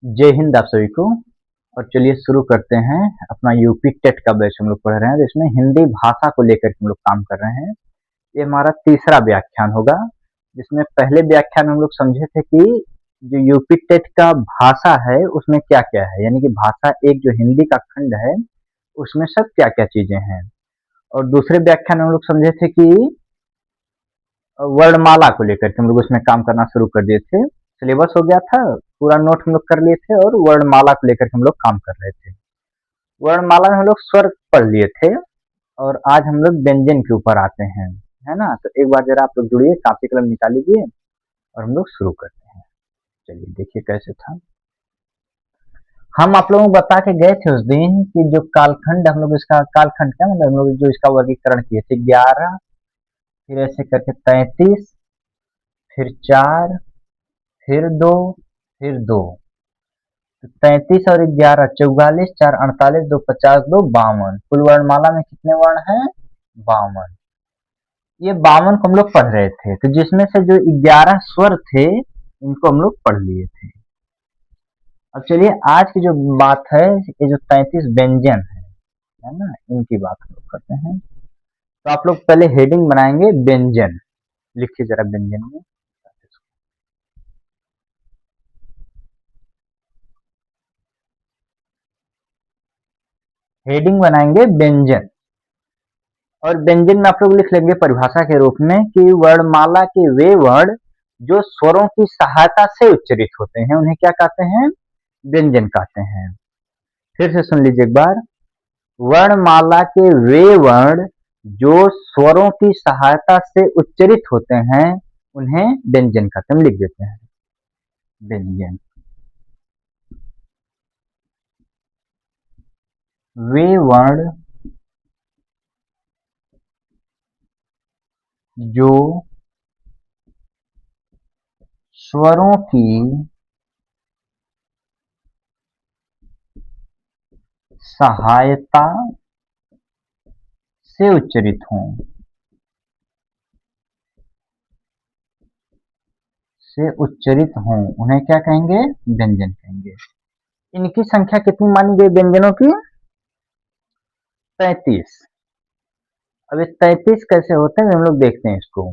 जय हिंद आप सभी को। और चलिए शुरू करते हैं अपना यूपी टेट का बैच हम लोग पढ़ रहे हैं, जिसमें हिंदी भाषा को लेकर के हम लोग काम कर रहे हैं। ये हमारा तीसरा व्याख्यान होगा, जिसमें पहले व्याख्यान में हम लोग समझे थे कि जो यूपी टेट का भाषा है उसमें क्या क्या है, यानी कि भाषा एक जो हिंदी का खंड है उसमें सब क्या क्या चीजें हैं। और दूसरे व्याख्यान में हम लोग समझे थे कि वर्णमाला को लेकर के हम लोग उसमें काम करना शुरू कर दिए थे। सिलेबस हो गया था, पूरा नोट हम लोग कर लिए थे और वर्णमाला को लेकर के हम लोग काम कर रहे थे। वर्णमाला में हम लोग स्वर पढ़ लिए थे और आज हम लोग व्यंजन के ऊपर आते हैं, है ना। तो एक बार जरा आप लोग जुड़िए, कापी कलम निकाल लीजिए और हम लोग शुरू करते हैं। चलिए देखिए कैसे था। हम आप लोगों को बता के गए थे उस दिन कि जो कालखंड हम लोग, इसका कालखंड क्या मतलब, हम लोग जो इसका वर्गीकरण किए थे 11, फिर ऐसे करके 33, फिर 4, फिर 2, फिर 2। 33 और 11 44, 4 48, 2 50, 2 52। कुल वर्णमाला में कितने वर्ण हैं? 52। ये 52 को हम लोग पढ़ रहे थे, तो जिसमें से जो 11 स्वर थे इनको हम लोग पढ़ लिए थे। अब चलिए आज की जो बात है, ये जो 33 व्यंजन है ना, इनकी बात हम लोग करते हैं। तो आप लोग पहले हेडिंग बनाएंगे व्यंजन। लिखिए जरा व्यंजन में। हेडिंग बनाएंगे व्यंजन, और व्यंजन में आप लोग लिख लेंगे परिभाषा के रूप में कि वर्णमाला के वे वर्ण जो स्वरों की सहायता से उच्चरित होते हैं उन्हें क्या कहते हैं? व्यंजन कहते हैं। फिर से सुन लीजिए एक बार। वर्णमाला के वे वर्ण जो स्वरों की सहायता से उच्चरित होते हैं उन्हें व्यंजन कहते हैं। हम लिख देते हैं व्यंजन। वे वर्ण जो स्वरों की सहायता से उच्चरित हों, उन्हें क्या कहेंगे? व्यंजन कहेंगे। इनकी संख्या कितनी मानी गई व्यंजनों की? 33। अब ये 33 कैसे होते हैं हम लोग देखते हैं इसको।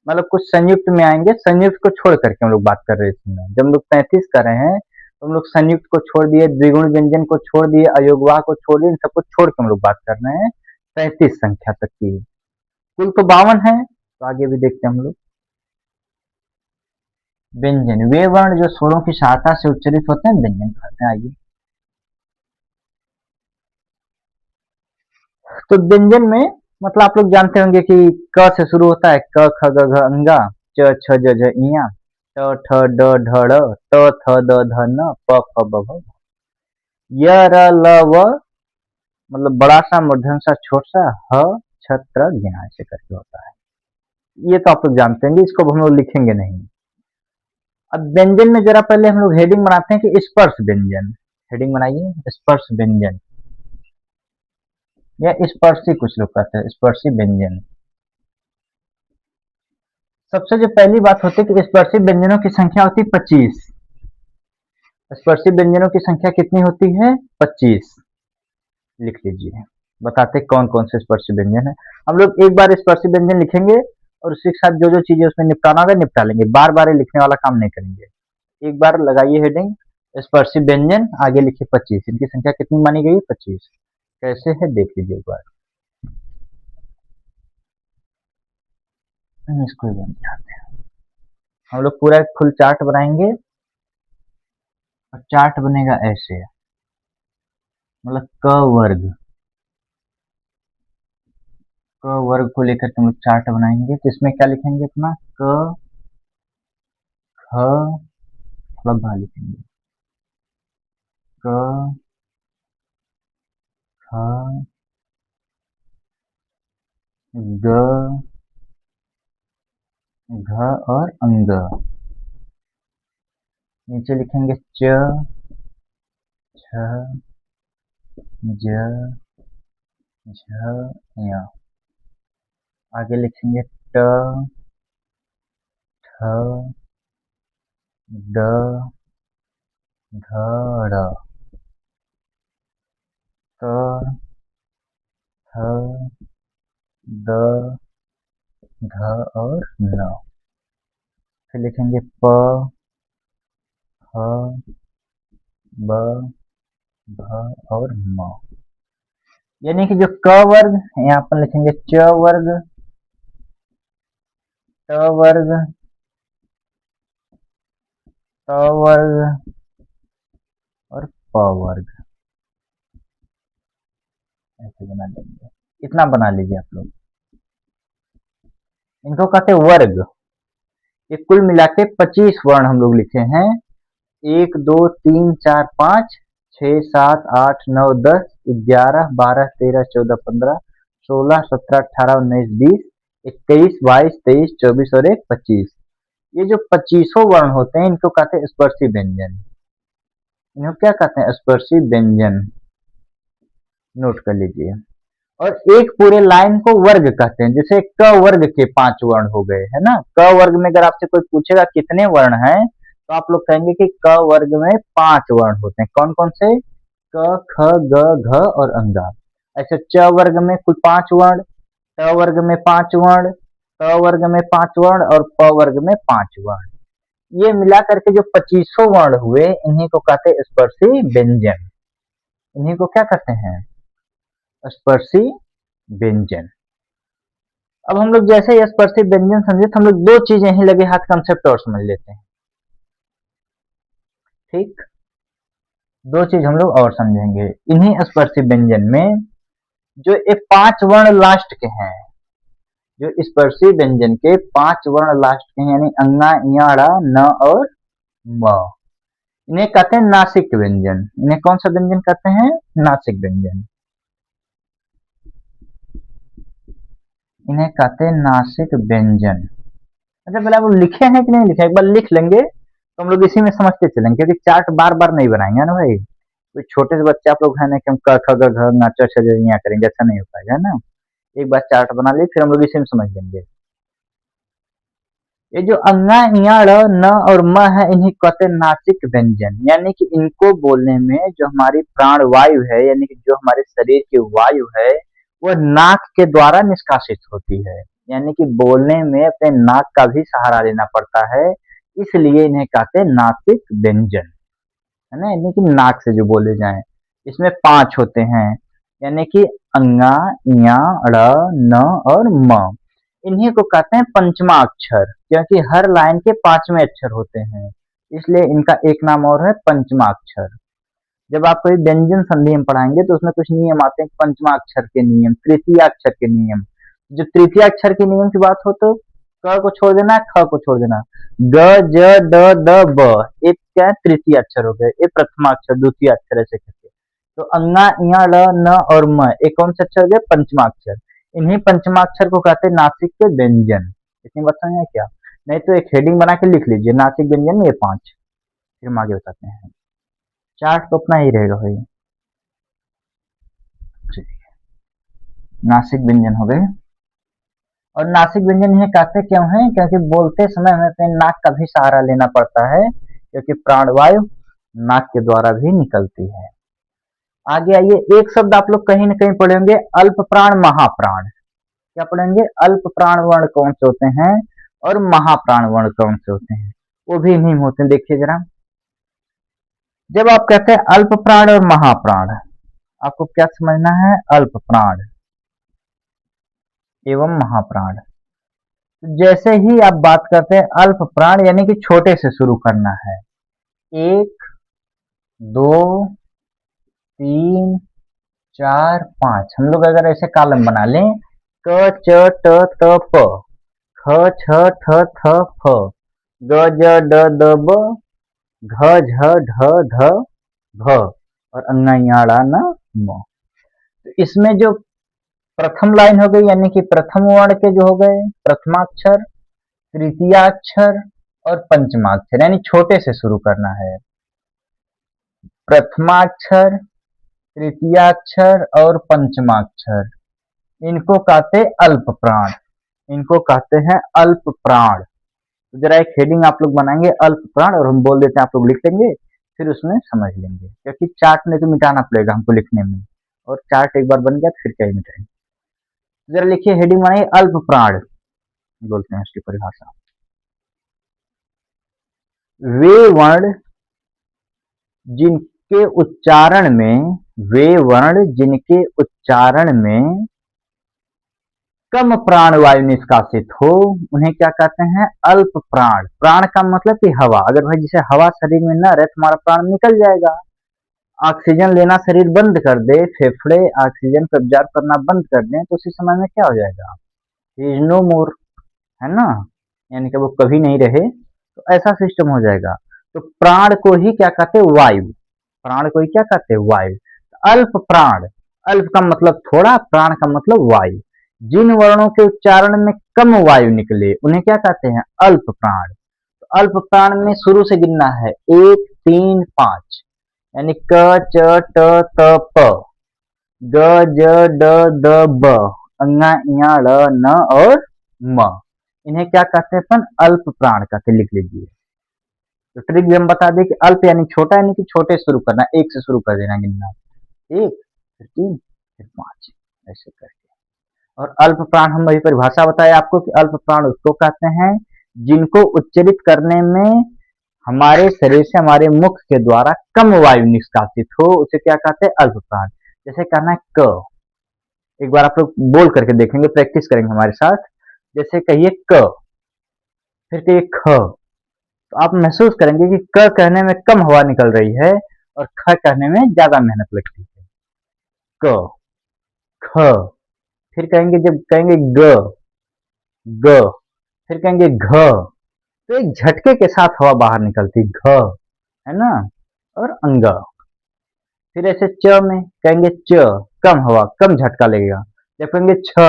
मतलब कुछ संयुक्त में आएंगे, संयुक्त को छोड़ करके हम लोग बात कर रहे हैं इसमें। जब हम लोग 33 कर रहे हैं तो हम लोग संयुक्त को छोड़ दिए, द्विगुण व्यंजन को छोड़ दिए, अयोगवाह को छोड़ दिए, इन सबको छोड़ के हम लोग बात कर रहे हैं 33 संख्या तक की। कुल तो 52 है, तो आगे भी देखते हैं हम लोग। व्यंजन वे वर्ण जो स्वरों की सहायता से उच्चरित होते हैं व्यंजन कहते हैं। आइए, तो व्यंजन में मतलब आप लोग जानते होंगे कि क से शुरू होता है, क ख ग घ अंगा, च छ ज झ इया, ट ठ ड ढ ड़, त थ द ध न, प फ ब भ, य र ल व, मतलब बड़ा सा मूर्धन सा छोट सा, ह छ त्र ज्ञ ऐसे करके होता है। ये तो आप लोग जानते होंगे, इसको हम लोग लिखेंगे नहीं। अब व्यंजन में जरा पहले हम लोग हेडिंग बनाते हैं कि स्पर्श व्यंजन। हेडिंग बनाइए स्पर्श व्यंजन, या स्पर्शी कुछ लोग कहते हैं, स्पर्शी व्यंजन। सबसे जो पहली बात होती है कि स्पर्शी व्यंजनों की संख्या होती है 25। स्पर्शी व्यंजनों की संख्या कितनी होती है? 25। लिख लीजिए, बताते कौन कौन से स्पर्शी व्यंजन है। हम लोग एक बार स्पर्शी व्यंजन लिखेंगे और उसके साथ जो जो चीजें उसमें निपटाना होगा निपटा लेंगे, बार बार लिखने वाला काम नहीं करेंगे। एक बार लगाइए हेडिंग स्पर्शी व्यंजन, आगे लिखिए 25। इनकी संख्या कितनी मानी गई? 25। कैसे है देख लीजिए एक बार। इसको समझाते हैं। हम लोग पूरा एक फुल चार्ट बनाएंगे, और चार्ट बनेगा ऐसे, मतलब क वर्ग, क वर्ग को लेकर के हम लोग चार्ट बनाएंगे। तो इसमें क्या लिखेंगे? अपना क ख, मतलब भा लिखेंगे, क ख ग घ और अंग। नीचे लिखेंगे च छ ज झ य। आगे लिखेंगे ट ठ ड धड़, त, थ, द, ध और न। फिर लिखेंगे प, ह, ब, भ और म। यानी कि जो क वर्ग यहाँ पर लिखेंगे च वर्ग, ट वर्ग, त वर्ग और प वर्ग, ऐसे बना देंगे। इतना बना लीजिए आप लोग। इनको कहते हैं वर्ग। ये कुल मिला के 25 वर्ण हम लोग लिखे हैं। 1 2 3 4 5 6 7 8 9 10 11 12 13 14 15 16 17 18 19 20 21 22 23 24 और 1 25। ये जो 25 वर्ण होते हैं इनको कहते हैं स्पर्शी व्यंजन। इन्हें क्या कहते हैं? स्पर्शी व्यंजन। नोट कर लीजिए। और एक पूरे लाइन को वर्ग कहते हैं। जैसे क वर्ग के 5 वर्ण हो गए, है ना। क वर्ग में अगर आपसे कोई पूछेगा कितने वर्ण हैं, तो आप लोग कहेंगे कि क वर्ग में 5 वर्ण होते हैं। कौन कौन से? क, ख, ग, घ और अंगा। ऐसे च वर्ग में कुल 5 वर्ण, ट वर्ग में 5 वर्ण, त वर्ग में 5 वर्ण और प वर्ग में 5 वर्ण। ये मिला करके जो 25 वर्ण हुए, इन्हीं को कहते हैं स्पर्शी व्यंजन। इन्हीं को क्या कहते हैं? स्पर्शी व्यंजन। अब हम लोग जैसे ही स्पर्शी व्यंजन समझे तो हम लोग दो चीजें ही लगे हाथ कंसेप्ट और समझ लेते हैं। ठीक, दो चीज हम लोग और समझेंगे इन्हीं स्पर्शी व्यंजन में। जो ये 5 वर्ण लास्ट के हैं, जो स्पर्शी व्यंजन के 5 वर्ण लास्ट के हैं, यानी अंगा, इया, ड़ा, न और म, इन्हें कहते हैं नासिक व्यंजन। इन्हें कौन सा व्यंजन कहते हैं? नासिक व्यंजन। इन्हें कहते हैं नासिक व्यंजन। अच्छा, पहले आप लिखे हैं कि नहीं लिखे? एक बार लिख लेंगे तो हम लोग इसी में समझते चलेंगे, क्योंकि चार्ट बार बार नहीं बनाएंगे ना भाई। कोई छोटे से बच्चे आप लोग है ना कि हम क ख ग घ ङ च छ ज ञ करेंगे, ऐसा नहीं हो पाएगा, है ना। एक बार चार्ट बना लिए फिर हम लोग इसी में समझ लेंगे। ये जो अंगा, इया, ड़, न और म है, इन्हें कहते हैं नासिक व्यंजन। यानी कि इनको बोलने में जो हमारी प्राण वायु है, यानी कि जो हमारे शरीर की वायु है, वह नाक के द्वारा निष्कासित होती है। यानी कि बोलने में अपने नाक का भी सहारा लेना पड़ता है, इसलिए इन्हें कहते हैं नासिक व्यंजन, है ना। यानी कि नाक से जो बोले जाएं। इसमें 5 होते हैं, यानी कि अंगा, इया, ड़, न और म। इन्हीं को कहते हैं पंचमा अक्षर, क्योंकि हर लाइन के 5वें अक्षर होते हैं, इसलिए इनका एक नाम और है पंचमा अक्षर। जब आप कोई व्यंजन संधि में पढ़ाएंगे तो उसमें कुछ नियम आते हैं, पंचमा अक्षर के नियम, तृतीय अक्षर के नियम। जो तृतीय अक्षर के नियम की बात हो तो क को छोड़ देना, ख को छोड़ देना, ग, ज, ड, द, ब, ये क्या है? तृतीय अक्षर हो गए। ये प्रथमा अक्षर, द्वितीय अक्षर, ऐसे करके। तो अंगा, इया, ड़, न और म, ये कौन से अक्षर हो गए? पंचमा अक्षर। इन्हीं पंचमाक्षर को कहते हैं नासिक के व्यंजन। इतनी बात समझ में क्या? नहीं तो एक हेडिंग बना के लिख लीजिए, नासिक व्यंजन में ये 5, फिर हम आगे बताते हैं। चार्ट तो अपना ही रहेगा भाई। नासिक व्यंजन हो गए। और नासिक व्यंजन ये कहते क्यों हैं? क्योंकि बोलते समय हमें अपने नाक का भी सहारा लेना पड़ता है, क्योंकि प्राणवायु नाक के द्वारा भी निकलती है। आगे आइए, एक शब्द आप लोग कहीं ना कहीं पढ़ेंगे, अल्प प्राण, महाप्राण। क्या पढ़ेंगे? अल्प प्राण वर्ण कौन से होते हैं और महाप्राण वर्ण कौन से होते हैं, वो भी इन्हीं में होते हैं। देखिए जरा, जब आप कहते हैं अल्प प्राण और महाप्राण, आपको क्या समझना है? अल्प प्राण एवं महाप्राण। जैसे ही आप बात करते हैं अल्प प्राण, यानी कि छोटे से शुरू करना है। 1 2 3 4 5, हम लोग अगर ऐसे कॉलम बना लें, क च ट त प, ख छ ठ थ फ, ग ज ड द ब, घ झ ढ ध भ और अंगा, इया, ड़ा, न, म। तो इसमें जो प्रथम लाइन हो गई, यानी कि प्रथम वर्ण के जो हो गए प्रथमाक्षर, तृतीयाक्षर और पंचमाक्षर, यानी छोटे से शुरू करना है। प्रथमाक्षर, तृतीयाक्षर और पंचमाक्षर, इनको कहते अल्प प्राण। इनको कहते हैं अल्प प्राण। तो जरा एक हेडिंग आप लोग बनाएंगे, अल्प प्राण, और हम बोल देते हैं, आप लोग लिख लेंगे, फिर उसमें समझ लेंगे, क्योंकि चार्ट में तो मिटाना पड़ेगा हमको लिखने में, और चार्ट एक बार बन गया तो फिर क्या ही मिटाएंगे। जरा लिखिए, हेडिंग बनाइए, अल्प प्राण बोलते हैं उसकी परिभाषा। वे वर्ण जिनके उच्चारण में, वे वर्ण जिनके उच्चारण में कम प्राणवायु निष्कासित हो, उन्हें क्या कहते हैं? अल्प प्राण। प्राण का मतलब कि हवा। अगर भाई जैसे हवा शरीर में न रहे तो हमारा प्राण निकल जाएगा। ऑक्सीजन लेना शरीर बंद कर दे, फेफड़े ऑक्सीजन को एब्जॉर्ब करना बंद कर दें, तो उसी समय में क्या हो जाएगा? ही इज नो मोर, है ना, यानी कि वो कभी नहीं रहे, तो ऐसा सिस्टम हो जाएगा। तो प्राण को ही क्या कहते हैं? वायु। प्राण को ही क्या कहते हैं? वायु। अल्प प्राण, अल्प का मतलब थोड़ा, प्राण का मतलब वायु। जिन वर्णों के उच्चारण में कम वायु निकले उन्हें क्या कहते हैं? अल्प प्राण। तो अल्प प्राण में शुरू से गिनना है, 1 3 5, यानी क च ट त प, ग ज ड द ब, अंगा इया ड़ न और म। इन्हें क्या कहते हैं? अपन अल्प प्राण कहते, लिख लीजिए। तो ट्रिक भी हम बता दें कि अल्प यानी छोटा, यानी कि छोटे से शुरू करना, 1 से शुरू कर देना गिनना, 1 फिर 3 फिर 5, ऐसे करके। और अल्प प्राण हम अभी परिभाषा बताए आपको कि अल्प प्राण उसको कहते हैं जिनको उच्चरित करने में हमारे शरीर से, हमारे मुख के द्वारा कम वायु निष्कासित हो, उसे क्या कहते हैं? अल्प प्राण। जैसे कहना है क, एक बार आप लोग बोल करके देखेंगे, प्रैक्टिस करेंगे हमारे साथ। जैसे कहिए क, फिर कहिए ख, तो आप महसूस करेंगे कि क कहने में कम हवा निकल रही है और ख कहने में ज्यादा मेहनत लगती है। क, ख, फिर कहेंगे, जब कहेंगे ग, ग, फिर कहेंगे घ, तो एक झटके के साथ हवा बाहर निकलती, घ, है ना, और अंग। फिर ऐसे च में कहेंगे च, कम हवा, कम झटका लगेगा। जब कहेंगे छ,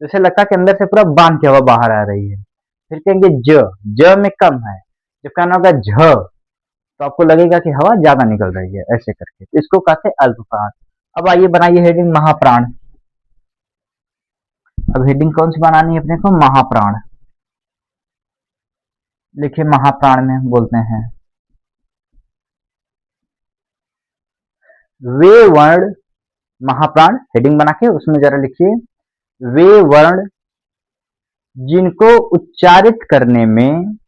जैसे लगता है कि अंदर से पूरा बांध के हवा बाहर आ रही है। फिर कहेंगे ज, ज में कम है। जब कहना होगा झ, तो आपको लगेगा कि हवा ज्यादा निकल रही है, ऐसे करके। तो इसको कहते हैं अल्प प्राण। अब आइए बनाइए हेडिंग महाप्राण। अब हेडिंग कौन सी बनानी है अपने को? महाप्राण। लिखिए, महाप्राण में हम बोलते हैं, वे वर्ण, महाप्राण हेडिंग बना के उसमें जरा लिखिए, वे वर्ण जिनको उच्चारित करने में,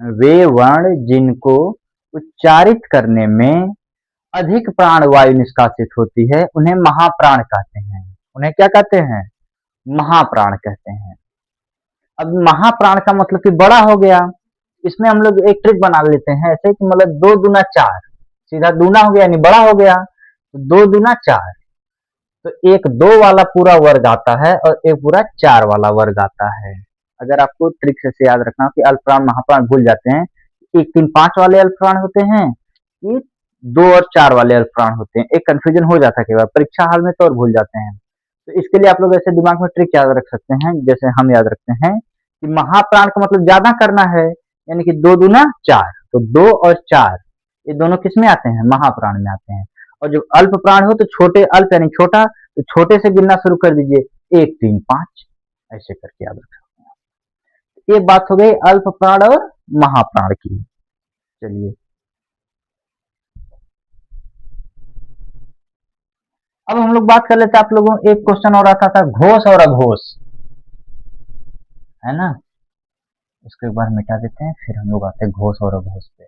वे वर्ण जिनको उच्चारित करने में अधिक प्राणवायु निष्कासित होती है उन्हें महाप्राण कहते हैं। उन्हें क्या कहते हैं? महाप्राण कहते हैं। अब महाप्राण का मतलब कि बड़ा हो गया। इसमें हम लोग एक ट्रिक बना लेते हैं ऐसे कि मतलब 2 दूना 4, सीधा दूना हो गया यानी बड़ा हो गया, तो 2 दूना 4, तो एक 2 वाला पूरा वर्ग आता है और एक पूरा 4 वाला वर्ग आता है। अगर आपको ट्रिक से याद रखना कि अल्पप्राण महाप्राण भूल जाते हैं, 1 3 5 वाले अल्पप्राण होते हैं कि 2 और 4 वाले अल्पप्राण होते हैं, एक कंफ्यूजन हो जाता है कई बार परीक्षा हाल में, तो और भूल जाते हैं। तो इसके लिए आप लोग ऐसे दिमाग में ट्रिक याद रख सकते हैं, जैसे हम याद रखते हैं कि महाप्राण का मतलब ज्यादा करना है, यानी कि 2 दूना 4, तो 2 और 4 ये दोनों किस में आते हैं? महाप्राण में आते हैं। और जब अल्प प्राण हो तो छोटे, अल्प यानी छोटा, तो छोटे से गिनना शुरू कर दीजिए, 1 3 5, ऐसे करके याद रख सकते हैं। ये बात हो गई अल्प प्राण और महाप्राण की। चलिए अब हम लोग बात कर लेते हैं, आप लोगों को एक क्वेश्चन और आता था, घोष और अघोष, है ना, उसको एक बार मिटा देते हैं, फिर हम लोग आते हैं घोष और अघोष पे।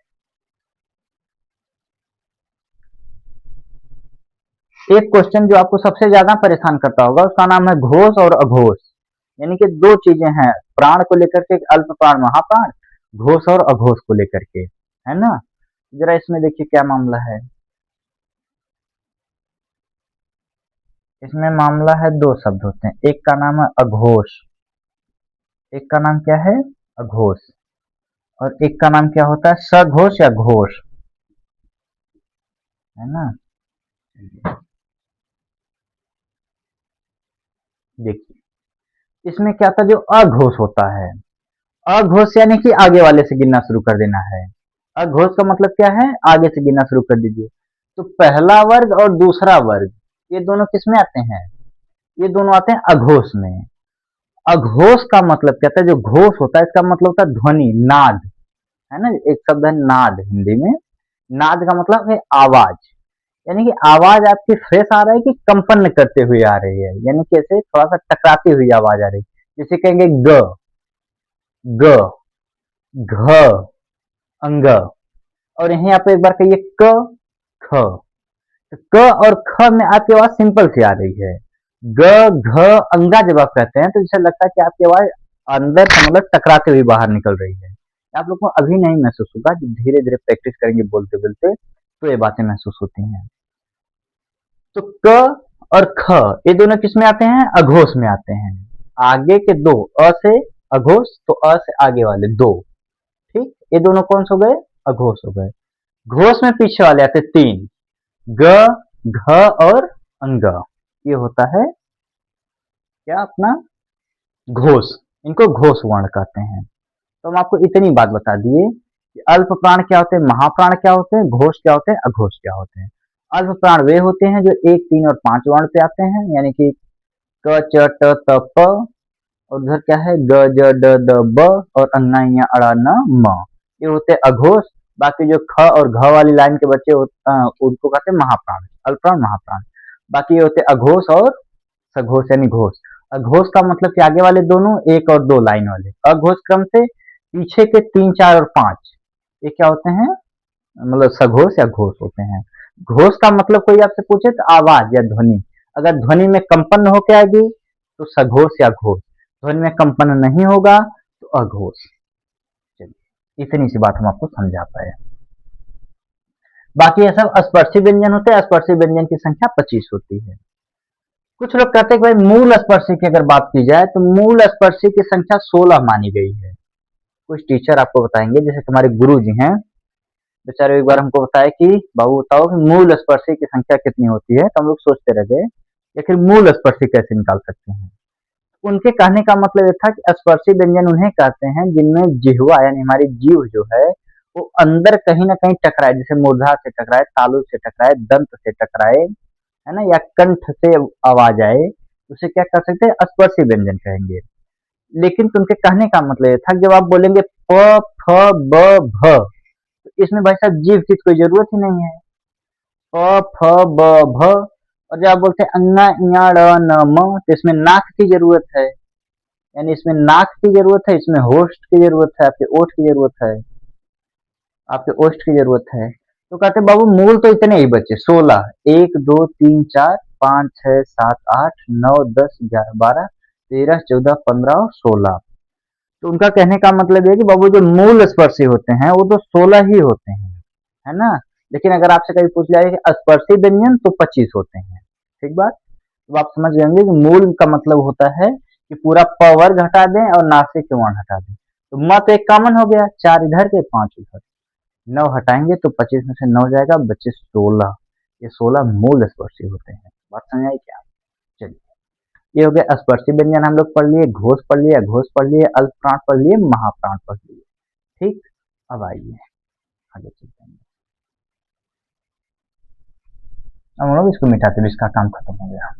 एक क्वेश्चन जो आपको सबसे ज्यादा परेशान करता होगा उसका नाम है घोष और अघोष, यानी कि 2 चीजें हैं प्राण को लेकर के, अल्प प्राण महाप्राण, घोष और अघोष को लेकर के, है ना। जरा इसमें देखिए क्या मामला है। इसमें मामला है, 2 शब्द होते हैं, एक का नाम है अघोष, एक का नाम क्या है? अघोष, और एक का नाम क्या होता है? सघोष या घोष, है ना। देखिए इसमें क्या था, जो अघोष होता है, अघोष यानी कि आगे वाले से गिनना शुरू कर देना है। अघोष का मतलब क्या है? आगे से गिनना शुरू कर दीजिए। तो पहला वर्ग और दूसरा वर्ग ये दोनों किस में आते हैं? ये दोनों आते हैं अघोष में। अघोष का मतलब क्या था? जो घोष होता है इसका मतलब होता है ध्वनि, नाद, है ना। एक शब्द है नाद हिंदी में, नाद का मतलब है आवाज, यानी कि आवाज आपकी फ्रेश आ रहा है कि कंपन करते हुए आ रही है, यानी कि ऐसे थोड़ा सा टकराती हुई आवाज आ रही है। जैसे कहेंगे ग, ग, घ, अंग, और यहीं आप एक बार कहिए क, ख। तो क और ख में आपकी आवाज सिंपल सी आ रही है। ग, घ, अंगा जब आप कहते हैं तो जैसे लगता है कि आपकी आवाज अंदर से मतलब टकराते हुए बाहर निकल रही है। आप लोग को अभी नहीं महसूस होगा, जब धीरे धीरे प्रैक्टिस करेंगे बोलते बोलते तो ये बातें महसूस होती हैं। तो क और ख ये दोनों किस में आते हैं? अघोष में आते हैं। आगे के दो अ से अघोष, तो अ से आगे वाले दो, ठीक, ये दोनों कौन से हो गए? अघोष हो गए। घोष में पीछे वाले आते तीन, ग, घ और अंग। ये होता है क्या अपना घोष, इनको घोष वर्ण कहते हैं। तो हम आपको इतनी बात बता दिए कि अल्प प्राण क्या होते हैं, महाप्राण क्या होते हैं, घोष क्या होते हैं, अघोष क्या होते हैं। अल्प प्राण वे होते हैं जो एक, तीन और पांच वर्ण पे आते हैं, यानी कि क, च, ट, त, प, और उधर क्या है ग, ज, ड, द, ब, और अन्ना, इया, अड़ा, न, म। ये होते हैं अघोष। बाकी जो ख और घ वाली लाइन के बच्चे उनको कहते हैं महाप्राण, अल्पप्राण, महाप्राण। बाकी ये होते हैं अघोष और सघोष यानी घोष। अघोष का मतलब कि आगे वाले दोनों एक और दो लाइन वाले, अघोष क्रम से पीछे के तीन, चार और पांच, ये क्या होते हैं? मतलब सघोष या घोष होते हैं। घोष का मतलब कोई आपसे पूछे तो आवाज या ध्वनि, अगर ध्वनि में कंपन होके आएगी तो सघोष या घोष, ध्वनि में कंपन नहीं होगा तो अघोष। चलिए इतनी सी बात हम आपको समझा पाए। बाकी ये सब स्पर्शी व्यंजन होते हैं। स्पर्शी व्यंजन की संख्या 25 होती है। कुछ लोग कहते हैं कि भाई मूल स्पर्शी की अगर बात की जाए तो मूल स्पर्शी की संख्या 16 मानी गई है। कुछ टीचर आपको बताएंगे, जैसे हमारे गुरु जी हैं, बेचारे एक बार हमको बताया कि बाबू बताओ कि मूल स्पर्शी की संख्या कितनी होती है, तो हम लोग सोचते रह गए या फिर मूल स्पर्शी कैसे निकाल सकते हैं। उनके कहने का मतलब ये था कि स्पर्शी व्यंजन उन्हें कहते हैं जिनमें जिह्वा यानी हमारी जीभ जो है वो अंदर कहीं ना कहीं टकराए, जैसे मूर्धा से टकराए, तालु से टकराए, दंत से टकराए, है ना, या कंठ से आवाज आए, उसे क्या कर सकते हैं? स्पर्शी व्यंजन कहेंगे। लेकिन उनके कहने का मतलब ये था जब आप बोलेंगे प, फ, ब, भ, तो इसमें भाई साहब जीभ की कोई जरूरत ही नहीं है। प, फ, ब, भ, और जब आप बोलते हैं अन्ना, इया, ड़, न, म, तो इसमें नाक की जरूरत है, यानी इसमें नाक की जरूरत है, इसमें होस्ट की जरूरत है, आपके ओठ की जरूरत है, आपके ओष्ठ की जरूरत है। तो कहते बाबू मूल तो इतने ही बचे 16, 1, 2, 3, 4, 5, 6, 7, 8, 9, 10, 11, 12, 13, 14, 15 और 16। तो उनका कहने का मतलब है कि बाबू जो मूल स्पर्शी होते हैं वो तो 16 ही होते हैं, है ना। लेकिन अगर आपसे कभी पूछ लिया कि स्पर्शी व्यंजन तो 25 होते हैं, ठीक बात। तो आप समझ जाएंगे कि मूल का मतलब होता है कि पूरा प वर्ग हटा दें और नासिक के वर्ण हटा दें। तो म तो एक कॉमन हो गया, 4 इधर के 5 उधर, 9 हटाएंगे तो 25 में से 9 जाएगा, बचे 16। ये 16 मूल स्पर्शी होते हैं। बात समझ आई क्या? चलिए ये हो गया स्पर्शी व्यंजन, हम लोग पढ़ लिए, घोष पढ़ लिए, अघोष पढ़ लिए, अल्प प्राण पढ़ लिए, महाप्राण पढ़ लिए। ठीक, अब आइए आगे चलते हैं। अब हम लोग इसको मिटाते हैं, इसका काम खत्म हो गया।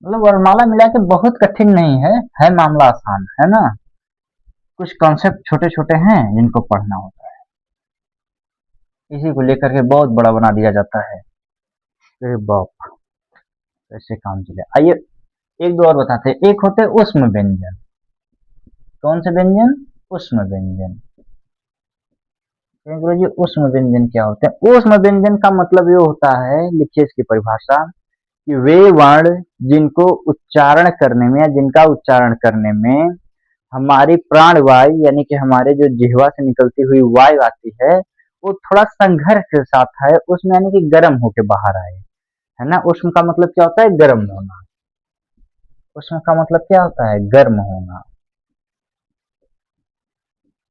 मतलब वर्णमाला मिला के बहुत कठिन नहीं है मामला आसान है ना। कुछ कॉन्सेप्ट छोटे छोटे हैं जिनको पढ़ना होता है, इसी को लेकर के बहुत बड़ा बना दिया जाता है। अरे बाप, कैसे काम चले। आइए एक दो और बताते हैं। एक होते हैं उष्म व्यंजन। कौन से व्यंजन? उष्म व्यंजन। गुरु जी उष्म व्यंजन क्या होते हैं? उष्म व्यंजन का मतलब ये होता है, लिखिए इसकी परिभाषा, कि वे वर्ण जिनको उच्चारण करने में या जिनका उच्चारण करने में हमारी प्राण वायु यानी कि हमारे जो जिह्वा से निकलती हुई वायु आती है वो थोड़ा संघर्ष के साथ है उसमें, यानी कि गर्म होके बाहर आए, है ना। उष्म का मतलब क्या होता है? गर्म होना। उष्म का मतलब क्या होता है? गर्म होना।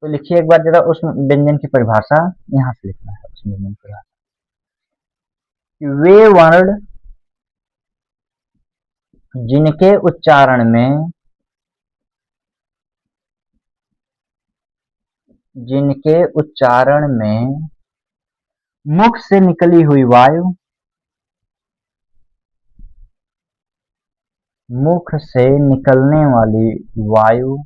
तो लिखिए एक बार जरा उष्म व्यंजन की परिभाषा, यहाँ से लिखना है उष्म व्यंजन की परिभाषा। वे वर्ण जिनके उच्चारण में जिनके उच्चारण में मुख से निकली हुई वायु, मुख से निकलने वाली वायु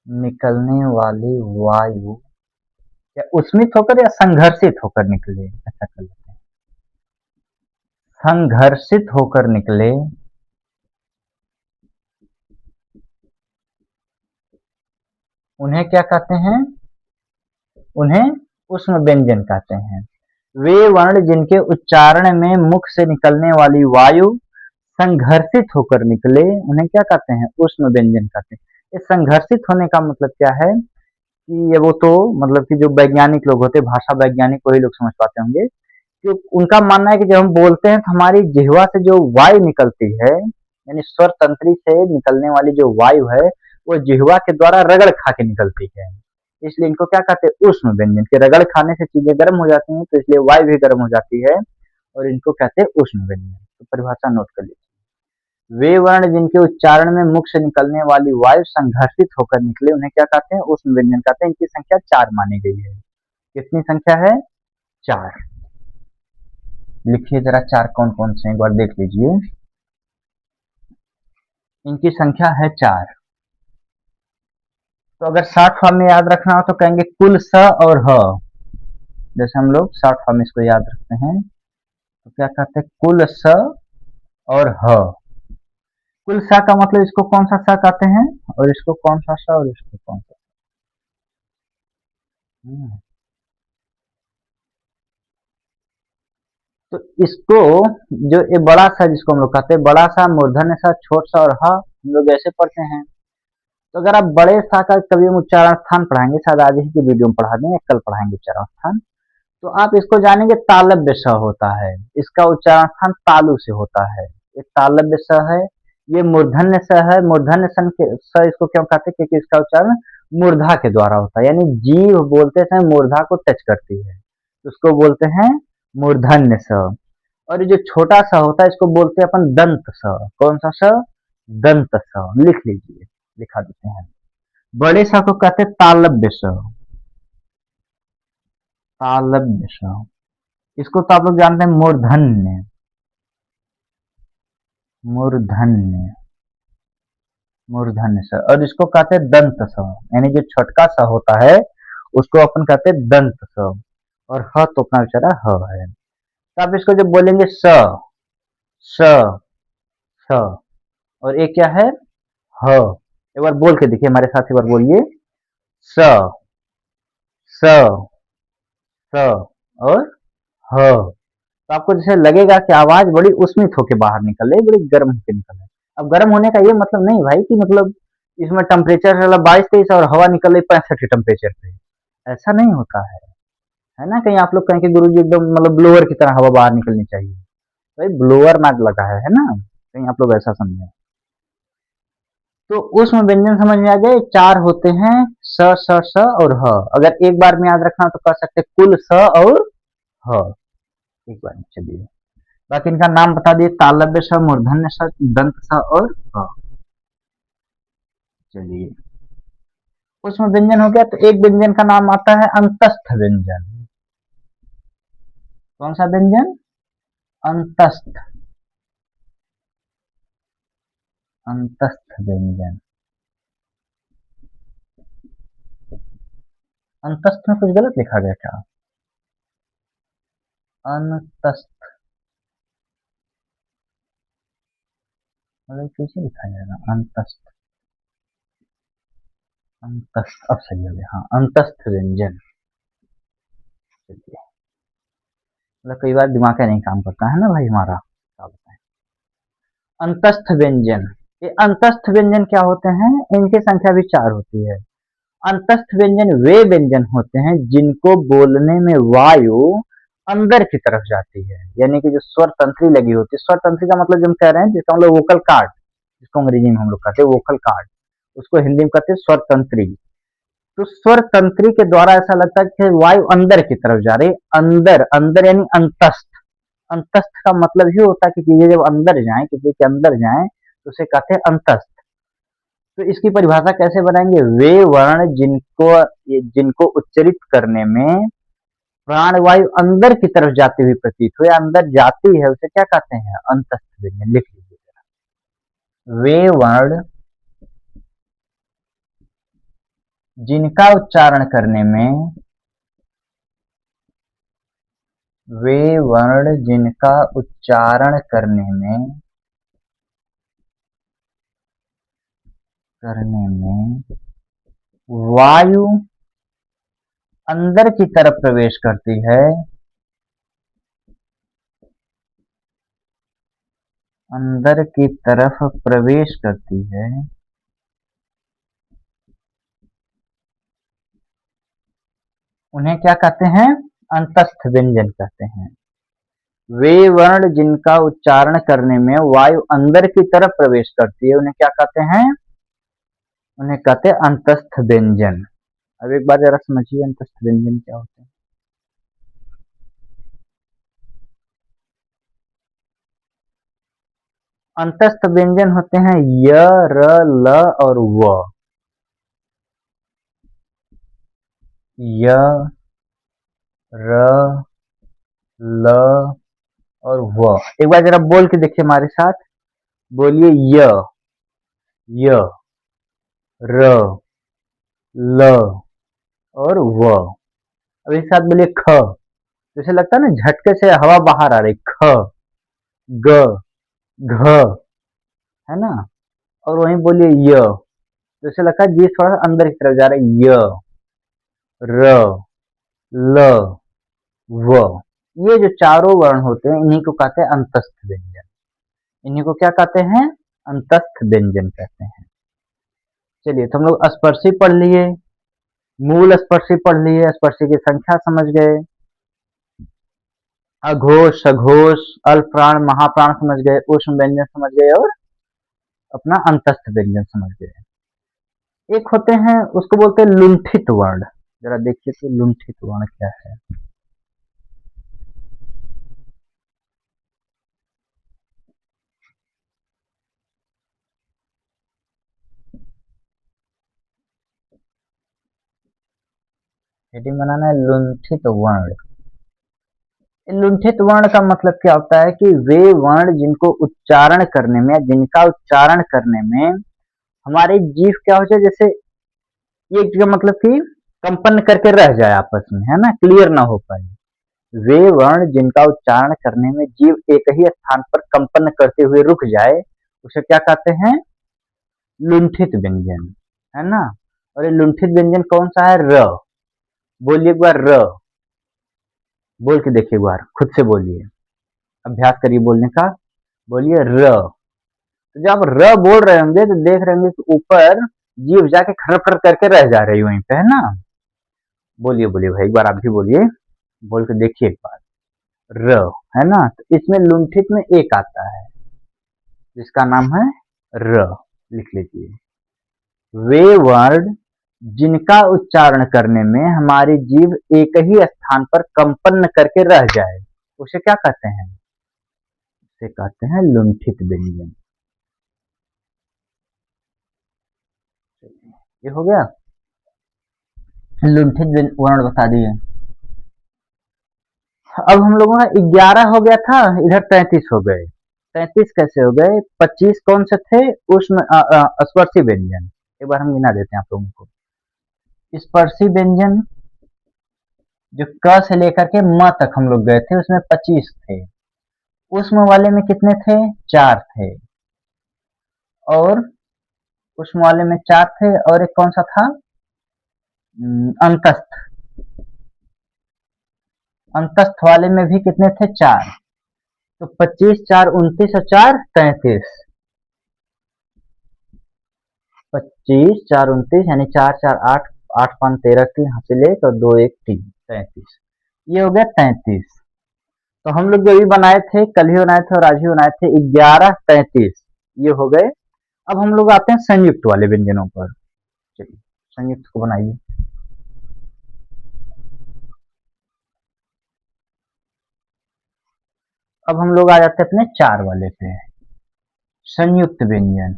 निकलने वाली वायु या उष्मित होकर या संघर्षित होकर निकले, ऐसा कर लेते हैं। संघर्षित होकर निकले उन्हें क्या कहते हैं? उन्हें उष्म व्यंजन कहते हैं। वे वर्ण जिनके उच्चारण में मुख से निकलने वाली वायु संघर्षित होकर निकले उन्हें क्या कहते हैं? उष्म व्यंजन कहते हैं। इस संघर्षित होने का मतलब क्या है कि ये वो तो मतलब कि जो वैज्ञानिक लोग होते हैं, भाषा वैज्ञानिक, वही लोग समझ पाते होंगे कि उनका मानना है कि जब हम बोलते हैं तो हमारी जिह्वा से जो वायु निकलती है, यानी स्वर तंत्री से निकलने वाली जो वायु है, वो जिह्वा के द्वारा रगड़ खा के निकलती है। इसलिए इनको क्या कहते हैं? उष्म व्यंजन। के रगड़ खाने से चीजें गर्म हो जाती हैं, तो इसलिए वायु भी गर्म हो जाती है और इनको कहते हैं उष्म व्यंजन। तो परिभाषा नोट कर लीजिए। वे वर्ण जिनके उच्चारण में मुख से निकलने वाली वायु संघर्षित होकर निकले उन्हें क्या कहते हैं? उष्म व्यंजन कहते हैं। इनकी संख्या 4 मानी गई है। कितनी संख्या है? 4। लिखिए जरा 4 कौन कौन से, एक बार देख लीजिए। इनकी संख्या है 4। तो अगर शॉर्ट फॉर्म में याद रखना हो तो कहेंगे कुल स और ह। जैसे हम लोग शॉर्ट फॉर्म इसको याद रखते हैं तो क्या कहते हैं? कुल स और ह। कुल स का मतलब इसको कौन सा स कहते हैं और इसको कौन सा स और इसको कौन सा? तो इसको जो ये बड़ा सा जिसको हम लोग कहते हैं, बड़ा सा, मूर्धन्य सा, छोट सा और ह, हम लोग ऐसे पढ़ते हैं। तो अगर आप बड़े सा का कभी हम उच्चारण स्थान पढ़ाएंगे, शायद आज ही की वीडियो में पढ़ा दें या कल पढ़ाएंगे उच्चारण स्थान, तो आप इसको जानेंगे तालव्य स होता है। इसका उच्चारण स्थान तालु से होता है। ये तालव्य स है। ये मूर्धन्य स है। मूर्धन्य सन के स इसको क्यों कहते हैं? क्योंकि इसका उच्चारण मूर्धा के द्वारा होता है, यानी जीभ बोलते समय मूर्धा को टच करती है, तो उसको बोलते हैं मूर्धन्य स। और ये जो छोटा सा होता है इसको बोलते हैं अपन दंत स। कौन सा स? दंत स। लिख लीजिए, लिखा देते हैं। बड़े सा को कहते हैं तालव्य स। तालव्य स। इसको तो आप लोग जानते हैं मूर्धन्य। मूर्धन्य। मूर्धन्य स। और इसको कहते हैं दंत स, यानी जो छोटका सा होता है उसको अपन कहते हैं दंत स। और ह तो अपना बेचारा ह है। तो आप इसको जब बोलेंगे स, स, स, और ये क्या है? ह। एक बार बोल के देखिए हमारे साथ, एक बार बोलिए। स, स, स और ह। तो आपको जैसे लगेगा कि आवाज बड़ी उष्मित होकर बाहर निकल रही है, बड़ी गर्म होकर निकल रही है। अब गर्म होने का ये मतलब नहीं भाई कि मतलब इसमें टेम्परेचर 22-23 और हवा निकल रही 65 के टेम्परेचर पे, ऐसा नहीं होता है ना? कहीं आप लोग कहें कि गुरुजी एकदम मतलब ब्लोअर की तरह हवा बाहर निकलनी चाहिए, भाई ब्लोअर ना लगा है ना? कहीं आप लोग ऐसा समझे। तो उसमें व्यंजन समझ में आ गए। 4 होते हैं, स, स, स और ह। अगर एक बार में याद रखना तो कह सकते कुल स और ह। एक बार में चलिए, बाकी इनका नाम बता दिए। तालव्य स, मूर्धन्य स, दंत स और ह। चलिए, उसमें व्यंजन हो गया। तो एक व्यंजन का नाम आता है अंतस्थ व्यंजन। कौन सा व्यंजन? अंतस्थ। अंतस्थ व्यंजन। अंतस्थ में कुछ गलत लिखा गया क्या? अनतस्थ मतलब कैसे लिखा जाएगा? अंतस्थ। अंतस्थ अब सही हो गया। हाँ, अंतस्थ व्यंजन। चलिए, मतलब कई बार दिमाग का नहीं काम करता है ना भाई हमारा, क्या बताएं। अंतस्थ व्यंजन। ये अंतस्थ व्यंजन क्या होते हैं? इनकी संख्या भी 4 होती है। अंतस्थ व्यंजन वे व्यंजन होते हैं जिनको बोलने में वायु अंदर की तरफ जाती है, यानी कि जो स्वर तंत्री लगी होती है। स्वर तंत्री का मतलब जो हम कह रहे हैं, जिसका मतलब वोकल कार्ड, जिसको अंग्रेजी में हम लोग कहते हैं वोकल कार्ड, उसको हिंदी में कहते हैं स्वर तंत्री। तो स्वर तंत्री के द्वारा ऐसा लगता है कि वायु अंदर की तरफ जा रही है। अंदर, अंदर यानी अंतस्थ। अंतस्थ का मतलब ही होता है कि चीजें जब अंदर जाएं, किसी के अंदर जाएं, तो उसे कहते हैं अंतस्थ। तो इसकी परिभाषा कैसे बनाएंगे? वे वर्ण जिनको उच्चरित करने में प्राणवायु अंदर की तरफ जाती हुई प्रतीत हो या अंदर जाती है, उसे क्या कहते हैं? अंतस्थ व्यंजन। लिख लीजिए। वे वर्ण जिनका उच्चारण करने में, वे वर्ण जिनका उच्चारण करने में वायु अंदर की तरफ प्रवेश करती है, अंदर की तरफ प्रवेश करती है, उन्हें क्या कहते हैं? अंतस्थ व्यंजन कहते हैं। वे वर्ण जिनका उच्चारण करने में वायु अंदर की तरफ प्रवेश करती है, उन्हें क्या कहते हैं? उन्हें कहते हैं अंतस्थ व्यंजन। अब एक बार जरा समझिए अंतस्थ व्यंजन क्या होते हैं। अंतस्थ व्यंजन होते हैं य, र, ल और व। य, र, ल और व। एक बार जरा बोल के देखिए हमारे साथ, बोलिए य, य, र, ल और व। अब एक साथ बोलिए ख। जैसे लगता है ना झटके से हवा बाहर आ रही, ख, ग, घ, है ना। और वहीं बोलिए य, जैसे लगता है जी थोड़ा अंदर की तरफ जा रहा है, य, र, ल, व। ये जो चारों वर्ण होते हैं इन्हीं को कहते हैं अंतस्थ व्यंजन। इन्हीं को क्या कहते हैं? अंतस्थ व्यंजन कहते हैं। चलिए तो हम लोग स्पर्शी पढ़ लिए, मूल स्पर्शी पढ़ लिए, स्पर्शी की संख्या समझ गए, अघोष, सघोष, अल्प प्राण, महाप्राण समझ गए, ऊष्म व्यंजन समझ गए और अपना अंतस्थ व्यंजन समझ गए। एक होते हैं उसको बोलते हैं लुंठित वर्ण। जरा देखिए तो लुंठित वर्ण क्या है। हेडिंग बनाना है लुंठित वर्ण। लुंठित वर्ण का मतलब क्या होता है कि वे वर्ण जिनको उच्चारण करने में, जिनका उच्चारण करने में हमारी जीभ क्या हो जाए, जैसे ये का मतलब कि कंपन करके रह जाए आपस में, है ना, क्लियर ना हो पाए। वे वर्ण जिनका उच्चारण करने में जीभ एक ही स्थान पर कंपन करते हुए रुक जाए, उसे क्या कहते हैं? लुंठित व्यंजन, है ना। और ये लुंठित व्यंजन कौन सा है? र। बोलिए एक बार र, बोल के देखिए एक बार, खुद से बोलिए, अभ्यास करिए बोलने का। बोलिए र। तो जब आप र बोल रहे होंगे तो देख रहे होंगे कि ऊपर जीभ जाके खड़फड़ करके रह जा रही वहीं पे, है ना। बोलिए बोलिए भाई, एक बार आप भी बोलिए, बोल के देखिए एक बार, र, है ना। तो इसमें लुंठित में एक आता है जिसका नाम है र, लिख लीजिए। वे वर्ण जिनका उच्चारण करने में हमारी जीभ एक ही स्थान पर कंपन करके रह जाए, उसे क्या कहते हैं? उसे कहते हैं लुंठित व्यंजन। ये हो गया, लुंठित वर्ण बता दिए। अब हम लोगों का 11 हो गया था, इधर 33 हो गए। 33 कैसे हो गए? 25 कौन से थे? उसमें स्पर्शी व्यंजन। एक बार हम गिना देते हैं आप लोगों को। स्पर्शी व्यंजन जो क से लेकर के म तक हम लोग गए थे उसमें 25 थे। उसमें वाले में कितने थे? 4 थे। और उसमें वाले में 4 थे और एक कौन सा था? अंतस्थ। अंतस्थ वाले में भी कितने थे? 4। तो 25, 4, 29 और 4, 33। 25, 4, 29 यानी 4, 4, 8, 8, 5, 13, 3 हासिल 1 और 2, 1, 3, 33। ये हो गया 33। तो हम लोग जो भी बनाए थे, कल ही बनाए थे और आज ही बनाए थे, 11, 33 ये हो गए। अब हम लोग आते हैं संयुक्त वाले व्यंजनों पर। चलिए संयुक्त को बनाइए। अब हम लोग आ जाते हैं अपने 4 वाले पे, संयुक्त व्यंजन।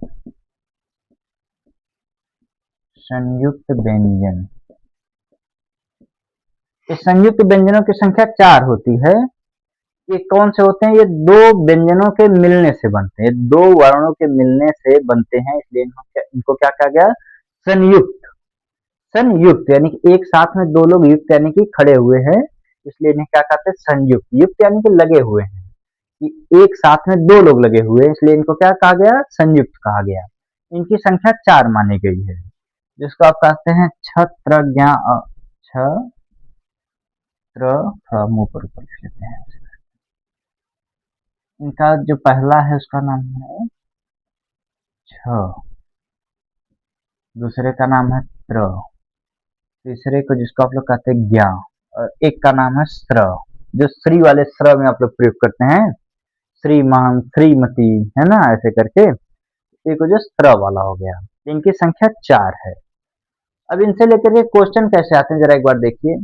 संयुक्त व्यंजन, इस संयुक्त व्यंजनों की संख्या 4 होती है। ये कौन से होते हैं? ये दो व्यंजनों के मिलने से बनते हैं, दो वर्णों के मिलने से बनते हैं, इसलिए इनको क्या कहा गया? संयुक्त। संयुक्त यानी कि एक साथ में दो लोग युक्त यानी कि खड़े हुए हैं, इसलिए इन्हें क्या कहते हैं? संयुक्त। युक्त यानी कि लगे हुए हैं, कि एक साथ में दो लोग लगे हुए हैं, इसलिए इनको क्या कहा गया? संयुक्त कहा गया। इनकी संख्या 4 मानी गई है, जिसको आप कहते हैं छत्र ज्ञा छत्र। मुंह पर ऊपर लिख लेते हैं। इनका जो पहला है उसका नाम है छ, दूसरे का नाम है त्र, तीसरे को जिसको आप लोग कहते हैं ज्ञा, और एक का नाम है स्र, जो श्री वाले स्र में आप लोग प्रयोग करते हैं, श्रीमान श्रीमती, है ना, ऐसे करके एक जो स्र वाला हो गया। इनकी संख्या 4 है। अब इनसे लेकर के क्वेश्चन कैसे आते हैं जरा एक बार देखिए।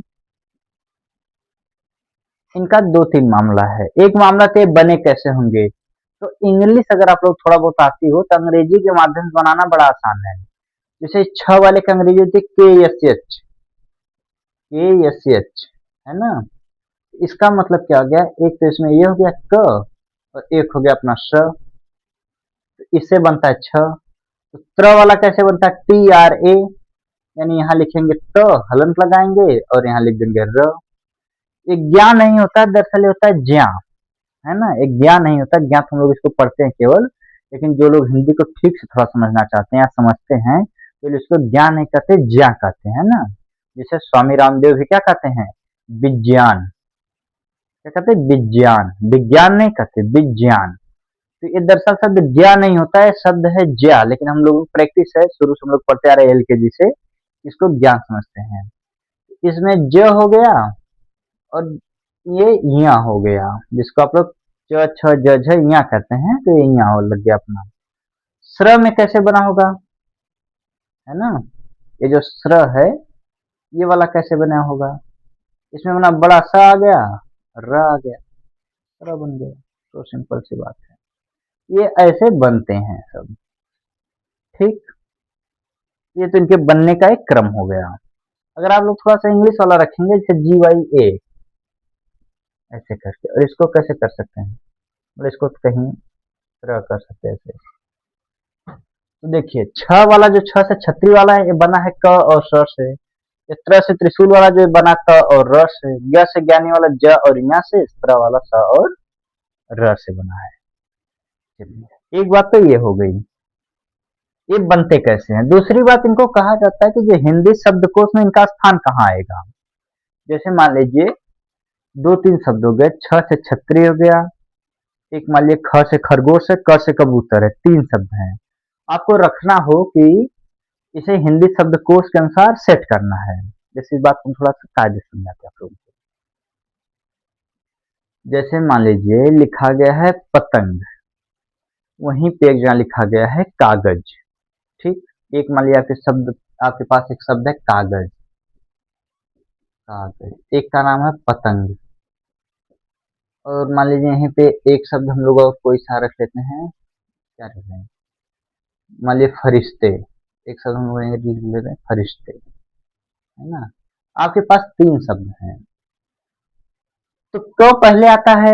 इनका 2-3 मामला है। एक मामला तो बने कैसे होंगे, तो इंग्लिश अगर आप लोग थोड़ा बहुत आती हो तो अंग्रेजी के माध्यम से बनाना बड़ा आसान है। जैसे छ वाले का अंग्रेजी होती है के एस एच, है ना। इसका मतलब क्या हो गया? एक तो इसमें ये हो गया क, और एक हो गया अपना श, तो इससे बनता है छ। तो त्र वाला कैसे बनता है? TRA, यानी यहाँ लिखेंगे त, हलंत लगाएंगे और यहाँ लिख देंगे र। एक ज्ञा नहीं होता, दरअसल होता है ज्या, है ना। एक ज्ञा नहीं होता, ज्ञा तो हम लोग इसको पढ़ते हैं केवल, लेकिन जो लोग हिंदी को ठीक से थोड़ा समझना चाहते हैं या समझते हैं तो इसको ज्ञा नहीं कहते, ज्या कहते हैं ना। जैसे स्वामी रामदेव भी क्या कहते हैं? विज्ञान। क्या कहते हैं? विज्ञान। विज्ञान नहीं कहते, विज्ञान। तो ये दरअसल शब्द ज्ञा नहीं होता है, शब्द है ज्या, लेकिन हम लोग प्रैक्टिस है, शुरू से हम लोग पढ़ते आ रहे हैं LKG से, इसको ज्ञान समझते हैं। इसमें ज हो गया और ये यहाँ हो गया, जिसको आप लोग च छ ज झ यहाँ कहते हैं, तो ये यहाँ हो लग गया अपना। स्र में कैसे बना होगा, है ना। ये जो स्र है ये वाला कैसे बना होगा? इसमें बना बड़ा सा आ गया, र आ गया, स्र बन गया। तो सिंपल सी बात है, ये ऐसे बनते हैं सब। ठीक, ये तो इनके बनने का एक क्रम हो गया। अगर आप लोग थोड़ा सा इंग्लिश वाला रखेंगे, जैसे GYA ऐसे करके, और इसको कैसे कर सकते हैं, और इसको तो कहीं तरह कर सकते हैं ऐसे। तो देखिए छ वाला जो छ से छतरी वाला है, ये बना है क और स से। इस तरह से त्रिशूल वाला जो बना त और र से, य से ज्ञानी वाला ज और यहाँ से, इस तरह वाला स और र से बना है। चलिए एक बात तो ये हो गई, ये बनते कैसे हैं। दूसरी बात, इनको कहा जाता है कि जो हिंदी शब्दकोश में इनका स्थान कहाँ आएगा। जैसे मान लीजिए 2-3 शब्द हो गए, छ से छतरी हो गया, एक मान लीजिए ख से खरगोश है, क से कबूतर है, 3 शब्द हैं। आपको रखना हो कि इसे हिंदी शब्दकोश के अनुसार सेट करना है। जैसे इस बात को थोड़ा सा कायदे से समझाते हैं आप लोगों को। जैसे मान लीजिए लिखा गया है पतंग, वहीं पे एक जगह लिखा गया है कागज। ठीक, एक मान लीजिए आपके पास एक शब्द है कागज, कागज, एक का नाम है पतंग, और मान लीजिए यहीं पे एक शब्द हम लोग और कोई सा रख लेते हैं, क्या रख लें, मान लीजिए फरिश्ते, एक शब्द हम लोग लिख लेते हैं फरिश्ते, है ना। आपके पास 3 शब्द हैं, तो क पहले आता है।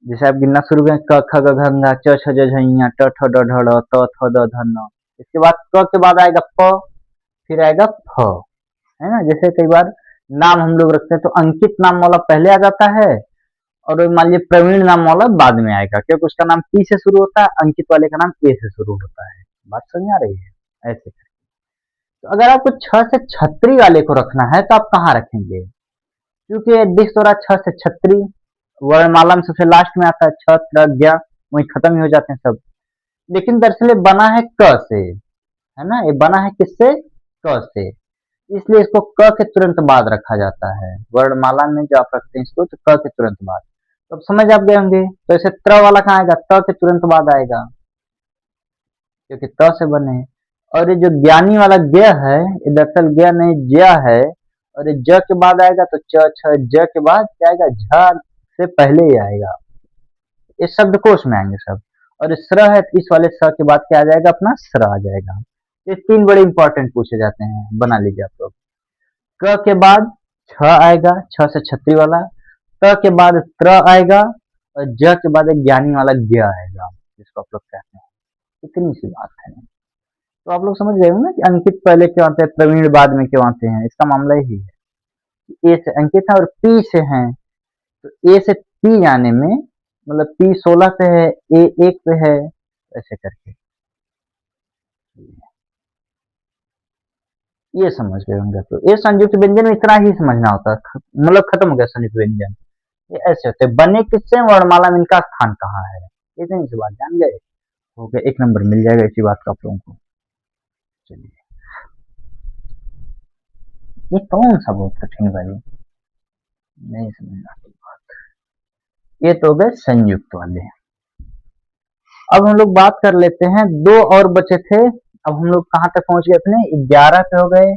जैसे आप गिनना शुरू करें, क ख ग घ घ च छ ज झ ञ ट ठ ड ढ ढ़ त थ द ध न। इसके बाद क के बाद आएगा प, फिर आएगा फ, है ना। जैसे कई बार नाम हम लोग रखते हैं तो अंकित नाम वाला पहले आ जाता है, और मान लीजिए प्रवीण नाम वाला बाद में आएगा, क्योंकि उसका नाम P से शुरू होता है, अंकित वाले का नाम A से शुरू होता है। बात समझ आ रही है? ऐसे। तो अगर आपको छ से छतरी वाले को रखना है तो आप कहाँ रखेंगे? क्योंकि दिख तो रहा छ से छतरी, वर्णमाला में सबसे लास्ट में आता है, छ त्र ज्ञ, वहीं खत्म ही हो जाते हैं सब। लेकिन दरअसल ये बना है क से, है ना। ये बना है किससे? क से, इसलिए इसको क के तुरंत बाद रखा जाता है। वर्णमाला में जो आप रखते हैं इसको, तो क के तुरंत बाद। तो अब समझ आप गए होंगे, तो इसे त्र वाला कहाँ आएगा? त के तुरंत बाद आएगा, क्योंकि त से बने हैं। और ये जो ज्ञानी वाला ज्ञ है, ये दरअसल ज्ञ नहीं ज्या है, और ये ज के बाद आएगा तो च छ ज के बाद क्या आएगा? झ से पहले ही आएगा। इस शब्दकोश में आएंगे सब। और इस स्र है, इस वाले स के बाद क्या आ जाएगा? अपना स्र आ जाएगा। ये 3 बड़े इंपॉर्टेंट पूछे जाते हैं, बना लीजिए आप लोग। क के बाद छ आएगा, छ से छतरी वाला, त के बाद त्र आएगा, और ज के बाद एक ज्ञानी वाला ज्ञ आएगा, जिसको आप लोग कहते हैं। इतनी सी बात है। तो आप लोग समझ गए हो ना कि अंकित पहले क्यों आते हैं, प्रवीण बाद में क्यों आते हैं। इसका मामला यही है। ए से अंकित है और पी से हैं, तो ए से पी जाने में मतलब पी 16 पे है, ए 1 पे है, ऐसे करके ये समझ गए होंगे। तो ये संयुक्त व्यंजन में इतना ही समझना होता है, मतलब खत्म हो गया संयुक्त व्यंजन। ये ऐसे होते हैं, बने किससे, वर्णमाला में इनका स्थान कहाँ है, इतनी सी बात जान गए, हो गया, 1 नंबर मिल जाएगा इसी बात का आप लोगों को। चलिए, ये कौन सा बहुत कठिन भाई, नहीं समझना कोई बात। ये तो हो गए संयुक्त वाले। अब हम लोग बात कर लेते हैं, दो और बचे थे। अब हम लोग कहाँ तक पहुंच गए अपने, 11 पे हो गए,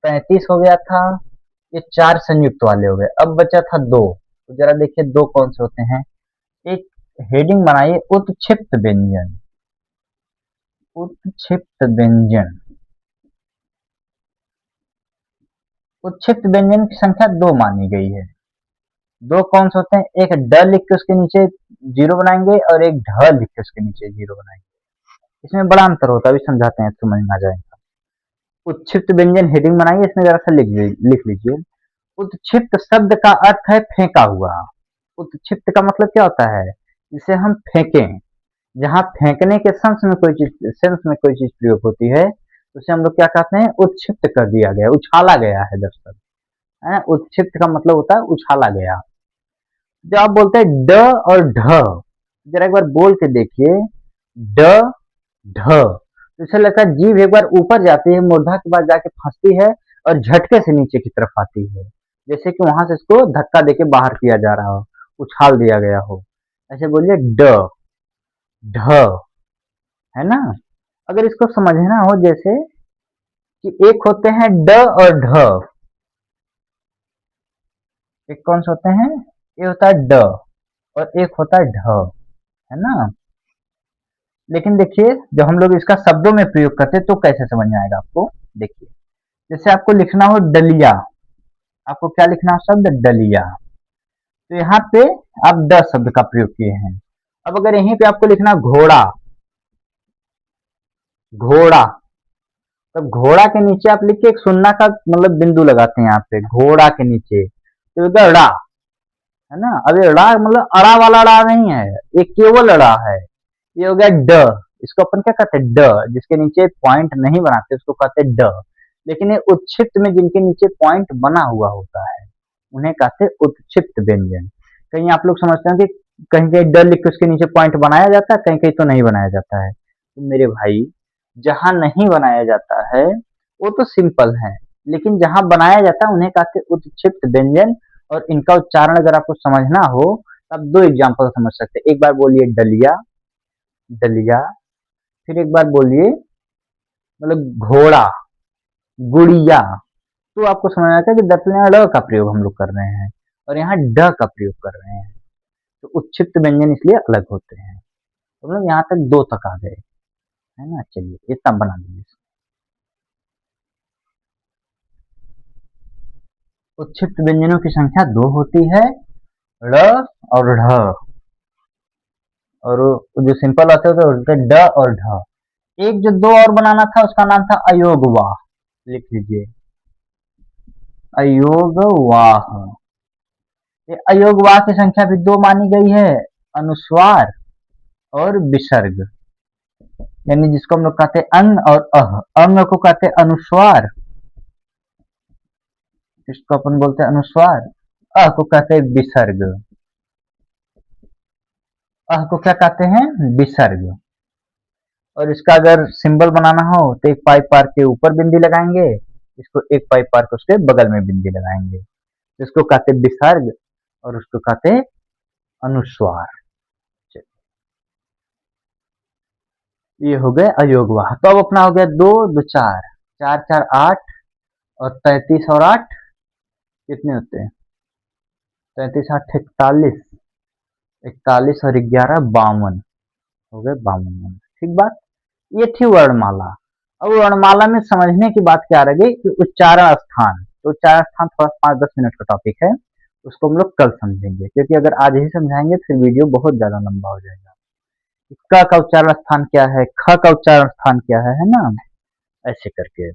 35 हो गया था, ये 4 संयुक्त वाले हो गए। अब बचा था 2, तो जरा देखिए 2 कौन से होते हैं। एक हेडिंग बनाइए, उत्क्षिप्त व्यंजन। उत्क्षिप्त व्यंजन, उत्क्षिप्त व्यंजन की संख्या 2 मानी गई है। 2 कौन से होते हैं, एक ड लिख के उसके नीचे 0 बनाएंगे और एक ढ लिख के उसके नीचे 0 बनाएंगे। इसमें बड़ा अंतर होता है, अभी समझाते हैं, समझ में आ जाएगा। उत्क्षिप्त व्यंजन हेडिंग बनाइए, इसमें जरा सा लिख लीजिए। उत्क्षिप्त शब्द का अर्थ है फेंका हुआ। उत्क्षिप्त का मतलब क्या होता है, जिसे हम फेंकें, जहां फेंकने के सेंस में कोई चीज प्रयोग होती है, उसे हम लोग क्या कहते हैं, उत्क्षिप्त कर दिया गया, उछाला गया है दरअसल, है। उत्क्षिप्त का मतलब होता है उछाला गया। जब आप बोलते हैं ड और ढ, जरा एक बार बोल के देखिए, ड ढ, तो इसे लगता है जीभ एक बार ऊपर जाती है, मूर्धा के बाद जाके फंसती है और झटके से नीचे की तरफ आती है, जैसे कि वहां से इसको धक्का देके बाहर किया जा रहा हो, उछाल दिया गया हो। ऐसे बोलिए ड ढ, है ना। अगर इसको समझना हो जैसे कि एक होते हैं ड और ढ, एक कौन से होते हैं, ये होता है ड और एक होता है ढ, है ना। लेकिन देखिए जब हम लोग इसका शब्दों में प्रयोग करते हैं तो कैसे समझ में आएगा आपको। देखिए, जैसे आपको लिखना हो डलिया, आपको क्या लिखना हो, शब्द डलिया, तो यहाँ पे आप ड शब्द का प्रयोग किए हैं। अब अगर यहीं पे आपको लिखना घोड़ा, घोड़ा, तब घोड़ा के नीचे आप लिख के एक सुन्ना का मतलब बिंदु लगाते हैं यहाँ पे, घोड़ा के नीचे, तो ड़ा, है ना। अब ये ड़ा मतलब अड़ा वाला ड़ा नहीं है, ये केवल अड़ा है। ये हो गया ड, इसको अपन क्या कहते हैं, ड, जिसके नीचे पॉइंट नहीं बनाते उसको कहते हैं ड। लेकिन ये उत्क्षिप्त में जिनके नीचे पॉइंट बना हुआ होता है उन्हें कहते हैं उत्क्षिप्त व्यंजन। कहीं आप लोग समझते हैं कि कहीं कहीं ड लिख के उसके नीचे पॉइंट बनाया जाता है, कहीं कहीं तो नहीं बनाया जाता है। तो मेरे भाई, जहां नहीं बनाया जाता है वो तो सिंपल है, लेकिन जहां बनाया जाता है उन्हें कहते हैं उत्क्षिप्त व्यंजन। और इनका उच्चारण अगर आपको समझना हो तब 2 एग्जाम्पल समझ सकते हैं। एक बार बोलिए डलिया, डलिया, फिर एक बार बोलिए मतलब घोड़ा, गुड़िया, तो आपको समझ आता है कि दरअसल यहाँ ड़ का प्रयोग हम लोग कर रहे हैं और यहाँ ड का प्रयोग कर रहे हैं। तो उत्क्षिप्त व्यंजन इसलिए अलग होते हैं। तो मतलब यहाँ तक 2 तक आ गए, है ना। चलिए इतना बना दीजिए। उत्क्षिप्त व्यंजनों की संख्या 2 होती है, ड़ और ढ, और जो सिंपल होते हैं ड और ढ। एक जो 2 और बनाना था उसका नाम था अयोगवाह, लिख लीजिए, अयोगवाह। ये अयोगवाह की संख्या भी 2 मानी गई है, अनुस्वार और विसर्ग, यानी जिसको हम लोग कहते हैं अंग और अह। अंग को कहते हैं अनुस्वार, इसको अपन बोलते हैं अनुस्वार, अह को कहते हैं विसर्ग, अह को क्या कहते हैं, विसर्ग। और इसका अगर सिंबल बनाना हो तो एक पाई पार के ऊपर बिंदी लगाएंगे, इसको एक पाई पार के उसके बगल में बिंदी लगाएंगे, इसको कहते हैं विसर्ग और उसको कहते हैं अनुस्वार। ये हो गए अयोगवाह। तो अब अपना हो गया 2 2 4, 4 4 8 और 33 और 8 कितने होते हैं, 33 8 41, 41 और 11 52, हो गए 52। ठीक बात। ये थी वर्णमाला। अब वर्णमाला में समझने की बात क्या रह गई कि उच्चारण स्थान, तो उच्चारण स्थान थोड़ा 5-10 मिनट का टॉपिक है, उसको हम लोग कल समझेंगे, क्योंकि अगर आज ही समझाएंगे तो फिर वीडियो बहुत ज्यादा लंबा हो जाएगा। क का उच्चारण स्थान क्या है, ख का उच्चारण स्थान क्या है ना, ऐसे करके।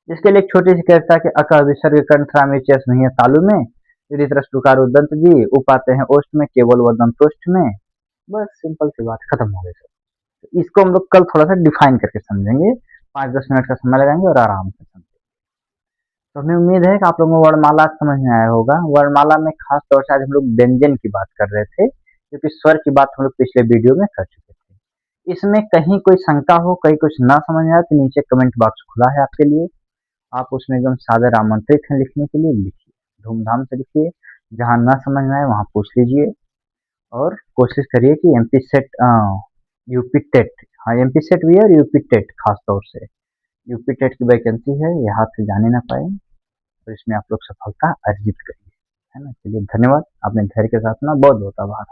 इसके लिए एक छोटी सी कविता कि अक विसर्ग कंठरामी चेस नहीं है तालु में, दीर्घ ऋकार उदंत जी उपाते हैं ओष्ठ में केवल व दंतोष्ठ में। बस सिंपल सी बात, खत्म हो गई सर। तो इसको हम लोग कल थोड़ा सा डिफाइन करके समझेंगे, 5-10 मिनट का समय लगाएंगे और आराम से समझेंगे। तो हमें उम्मीद है कि आप लोगों को वर्णमाला समझ में आया होगा। वर्णमाला में खास तौर से आज हम लोग व्यंजन की बात कर रहे थे, क्योंकि स्वर की बात हम लोग पिछले वीडियो में कर चुके थे। इसमें कहीं कोई शंका हो, कहीं कुछ ना समझ आए तो नीचे कमेंट बॉक्स खुला है आपके लिए, आप उसमें एकदम सादर आमंत्रित हैं लिखने के लिए, लिखिए, धूमधाम से लिखिए। जहाँ ना समझ में आए वहाँ पूछ लीजिए, और कोशिश करिए कि एमपी सेट, यूपी टेट, हाँ एमपी सेट भी है और यूपी टेट, खास तौर से यूपी टेट की वैकेंसी है, ये हाथ से जाने ना पाए, तो इसमें आप लोग सफलता अर्जित करिए, है ना। चलिए धन्यवाद, आपने धैर्य के साथ ना, बहुत बहुत आभार।